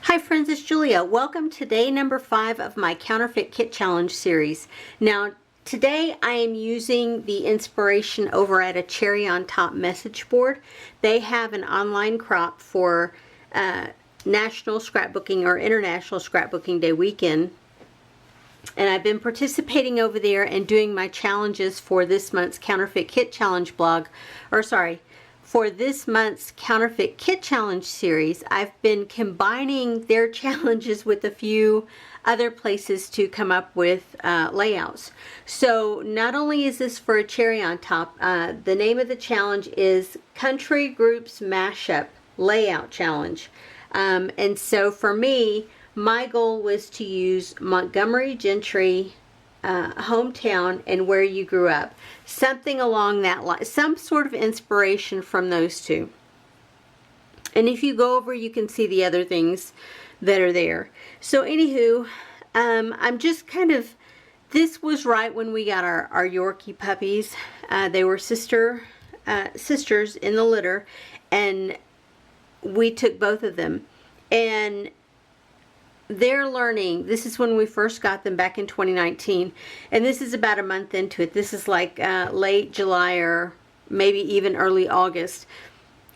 Hi friends, it's Julia. Welcome to day number 5 of my Counterfeit Kit Challenge series. Now, today I am using the inspiration over at a Cherry on Top message board. They have an online crop for National Scrapbooking or International Scrapbooking Day weekend. And I've been participating over there and doing my challenges for this month's Counterfeit Kit Challenge blog, for this month's Counterfeit Kit Challenge series. I've been combining their challenges with a few other places to come up with layouts. So not only is this for a Cherry on Top, the name of the challenge is Country Groups Mashup Layout Challenge. And so for me, my goal was to use Montgomery Gentry, hometown, and where you grew up. Something along that line, some sort of inspiration from those two. And if you go over, you can see the other things that are there. So anywho, I'm just kind of, this was right when we got our Yorkie puppies. They were sisters in the litter, and we took both of them. And they're learning. This is when we first got them back in 2019, and this is about a month into it. This is like late July or maybe even early August,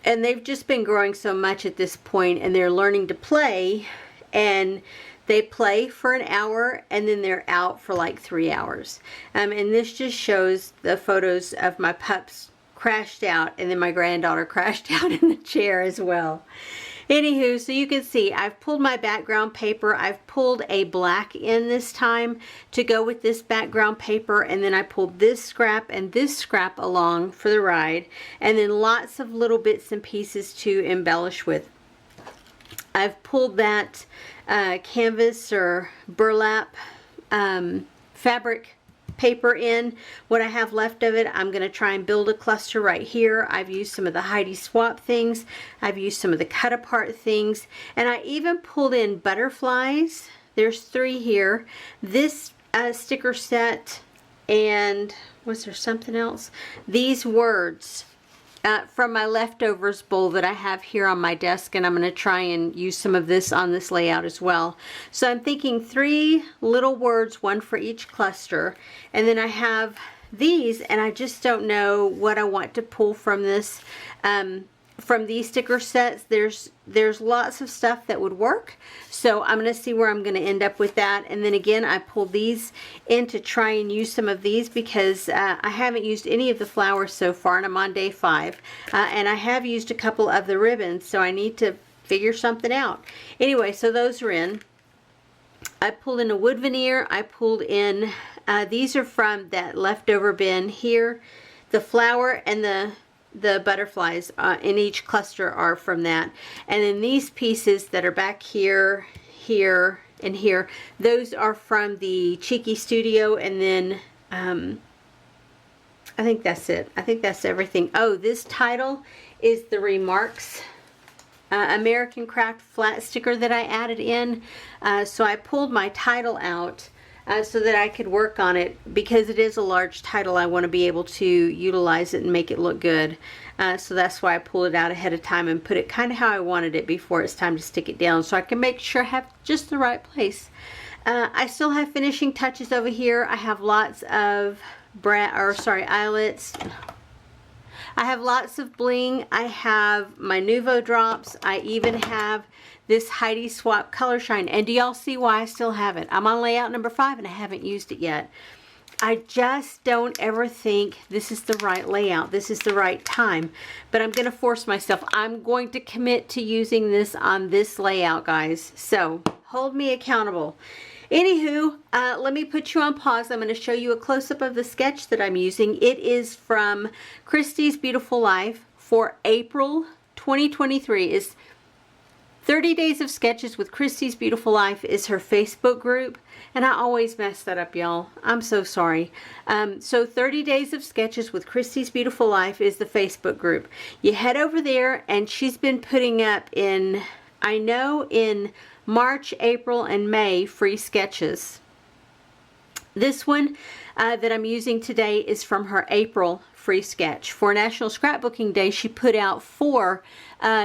and they've just been growing so much at this point, and they're learning to play, and they play for an hour and then they're out for like 3 hours. And this just shows the photos of my pups crashed out, and then my granddaughter crashed out in the chair as well. Anywho, so you can see I've pulled my background paper. I've pulled a black in this time to go with this background paper, and then I pulled this scrap and this scrap along for the ride, and then lots of little bits and pieces to embellish with. I've pulled that canvas or burlap fabric paper in. What I have left of it, I'm going to try and build a cluster right here. I've used some of the Heidi Swap things. I've used some of the cut apart things, and I even pulled in butterflies. There's 3 here. This sticker set, and was there something else? These words from my leftovers bowl that I have here on my desk, and I'm going to try and use some of this on this layout as well. So I'm thinking 3 little words, 1 for each cluster, and then I have these, and I just don't know what I want to pull from this. From these sticker sets, there's lots of stuff that would work, so I'm going to see where I'm going to end up with that. And then again, I pulled these in to try and use some of these because I haven't used any of the flowers so far, and I'm on day 5, and I have used a couple of the ribbons, so I need to figure something out. Anyway, so those are in. I pulled in a wood veneer. I pulled in, these are from that leftover bin here. The flower and the butterflies in each cluster are from that. And then these pieces that are back here, here, and here, those are from the Cheeky Studio. And then I think that's it. I think that's everything. Oh, this title is the Remarks American Craft flat sticker that I added in. So I pulled my title out so that I could work on it, because it is a large title. I want to be able to utilize it and make it look good. So that's why I pulled it out ahead of time and put it kind of how I wanted it before it's time to stick it down, so I can make sure I have just the right place. I still have finishing touches over here. I have lots of eyelets. I have lots of bling. I have my Nuvo drops. I even have this Heidi Swap Color Shine. And do y'all see why I still have it? I'm on layout number 5 and I haven't used it yet. I just don't ever think this is the right layout. This is the right time. But I'm going to force myself. I'm going to commit to using this on this layout, guys. So hold me accountable. Anywho, let me put you on pause. I'm going to show you a close-up of the sketch that I'm using. It is from Christy's Beautiful Life for April 2023. Is 30 Days of Sketches with Christy's Beautiful Life is her Facebook group. And I always mess that up, y'all. I'm so sorry. So 30 Days of Sketches with Christy's Beautiful Life is the Facebook group. You head over there, and she's been putting up in, I know, in March, April, and May, free sketches. This one that I'm using today is from her April free sketch. For National Scrapbooking Day, she put out 4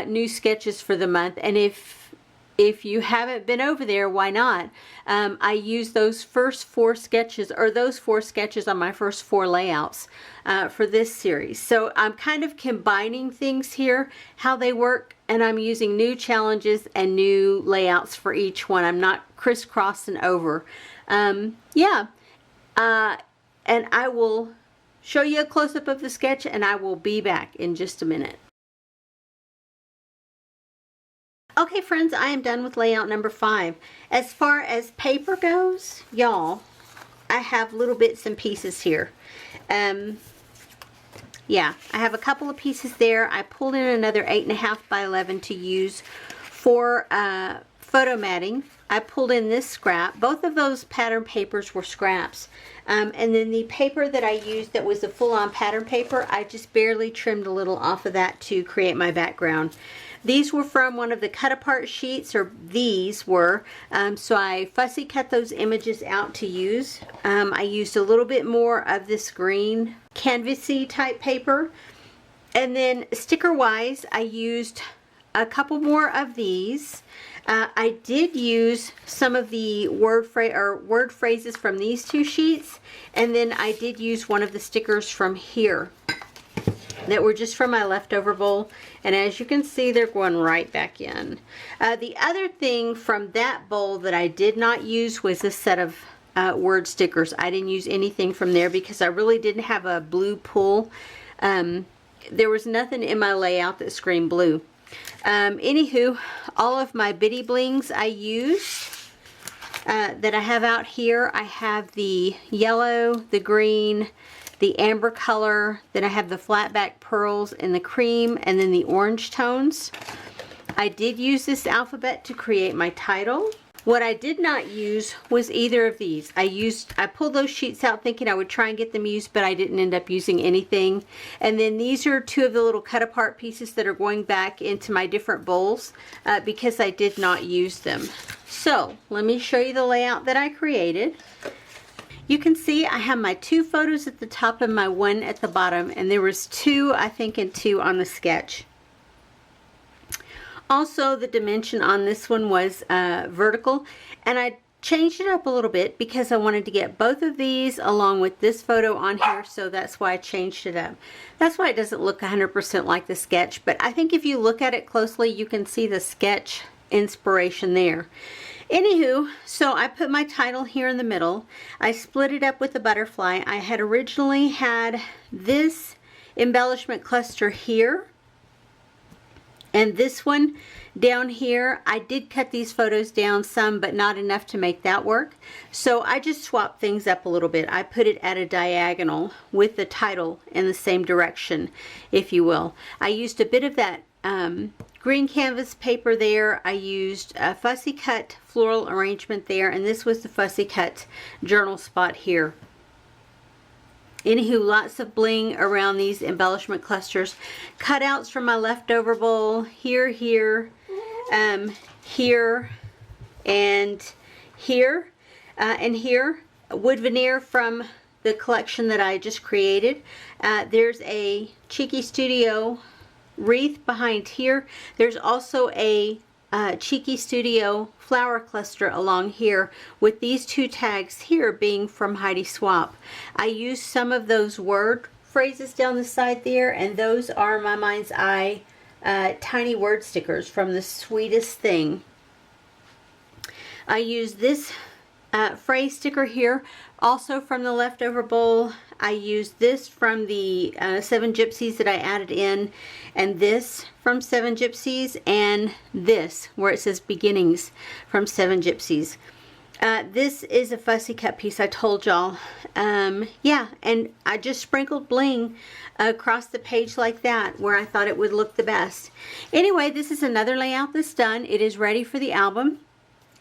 new sketches for the month, and if if you haven't been over there, why not? I used those first 4 sketches, or those 4 sketches on my first 4 layouts for this series. So I'm kind of combining things here, how they work, and I'm using new challenges and new layouts for each one. I'm not crisscrossing over. Yeah, and I will show you a close-up of the sketch, and I will be back in just a minute. Okay friends, I am done with layout number 5. As far as paper goes, y'all, I have little bits and pieces here. Yeah, I have a couple of pieces there. I pulled in another 8.5 by 11 to use for photo matting. I pulled in this scrap. Both of those pattern papers were scraps. And then the paper that I used that was the full-on pattern paper, I just barely trimmed a little off of that to create my background. These were from one of the cut-apart sheets, or these were, so I fussy cut those images out to use. I used a little bit more of this green canvasy type paper. And then sticker-wise, I used a couple more of these. I did use some of the word phrases from these 2 sheets, and then I did use one of the stickers from here that were just from my leftover bowl, and as you can see, they're going right back in. The other thing from that bowl that I did not use was this set of word stickers. I didn't use anything from there because I really didn't have a blue pull. There was nothing in my layout that screamed blue. Anywho, all of my bitty blings I used that I have out here. I have the yellow, the green, the amber color, then I have the flat back pearls and the cream, and then the orange tones. I did use this alphabet to create my title. What I did not use was either of these. I pulled those sheets out thinking I would try and get them used, but I didn't end up using anything. And then these are 2 of the little cut apart pieces that are going back into my different bowls because I did not use them. So let me show you the layout that I created. You can see I have my 2 photos at the top and my 1 at the bottom, and there was 2, I think, and 2 on the sketch. Also, the dimension on this one was vertical, and I changed it up a little bit because I wanted to get both of these along with this photo on here, so that's why I changed it up. That's why it doesn't look 100% like the sketch, but I think if you look at it closely, you can see the sketch inspiration there. Anywho, so I put my title here in the middle. I split it up with the butterfly. I had originally had this embellishment cluster here, and this one down here. I did cut these photos down some, but not enough to make that work. So I just swapped things up a little bit. I put it at a diagonal with the title in the same direction, if you will. I used a bit of that green canvas paper there. I used a fussy cut floral arrangement there, and this was the fussy cut journal spot here. Anywho, lots of bling around these embellishment clusters. Cutouts from my leftover bowl here, here, here, and here, and here. Wood veneer from the collection that I just created. There's a Cheeky Studio wreath behind here. There's also a Cheeky Studio flower cluster along here, with these 2 tags here being from Heidi Swap. I used some of those word phrases down the side there, and those are my mind's eye tiny word stickers from The Sweetest Thing. I used this phrase sticker here, also from the leftover bowl. I used this from the 7 Gypsies that I added in, and this from 7 Gypsies, and this where it says Beginnings from 7 Gypsies. This is a fussy cut piece, I told y'all. Yeah, and I just sprinkled bling across the page like that where I thought it would look the best. Anyway, this is another layout that's done. It is ready for the album,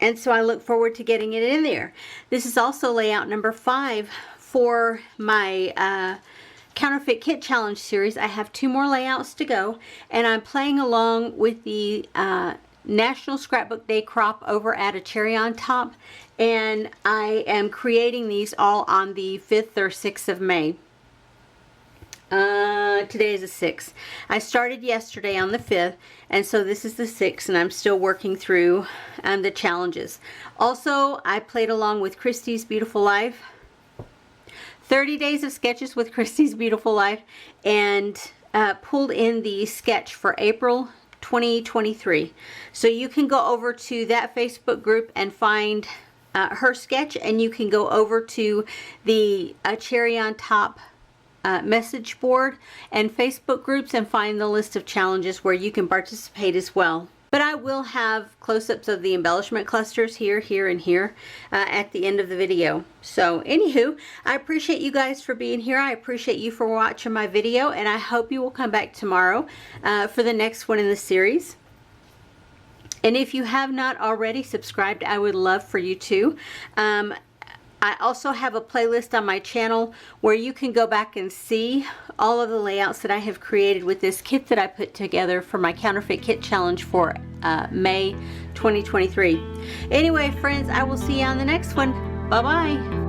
and so I look forward to getting it in there. This is also layout number 5 for my Counterfeit Kit Challenge series. I have 2 more layouts to go, and I'm playing along with the National Scrapbook Day crop over at A Cherry on Top, and I am creating these all on the 5th or 6th of May. Today is the 6th. I started yesterday on the 5th, and so this is the 6th, and I'm still working through the challenges. Also, I played along with Christy's Beautiful Life. 30 days of sketches with Christy's Beautiful Life, and pulled in the sketch for April 2023. So you can go over to that Facebook group and find her sketch, and you can go over to the Cherry on Top message board and Facebook groups and find the list of challenges where you can participate as well. But I will have close-ups of the embellishment clusters here, here, and here at the end of the video. So anywho, I appreciate you guys for being here. I appreciate you for watching my video, and I hope you will come back tomorrow for the next one in the series. And if you have not already subscribed, I would love for you to. I also have a playlist on my channel where you can go back and see all of the layouts that I have created with this kit that I put together for my Counterfeit Kit Challenge for May 2023. Anyway, friends, I will see you on the next one. Bye-bye.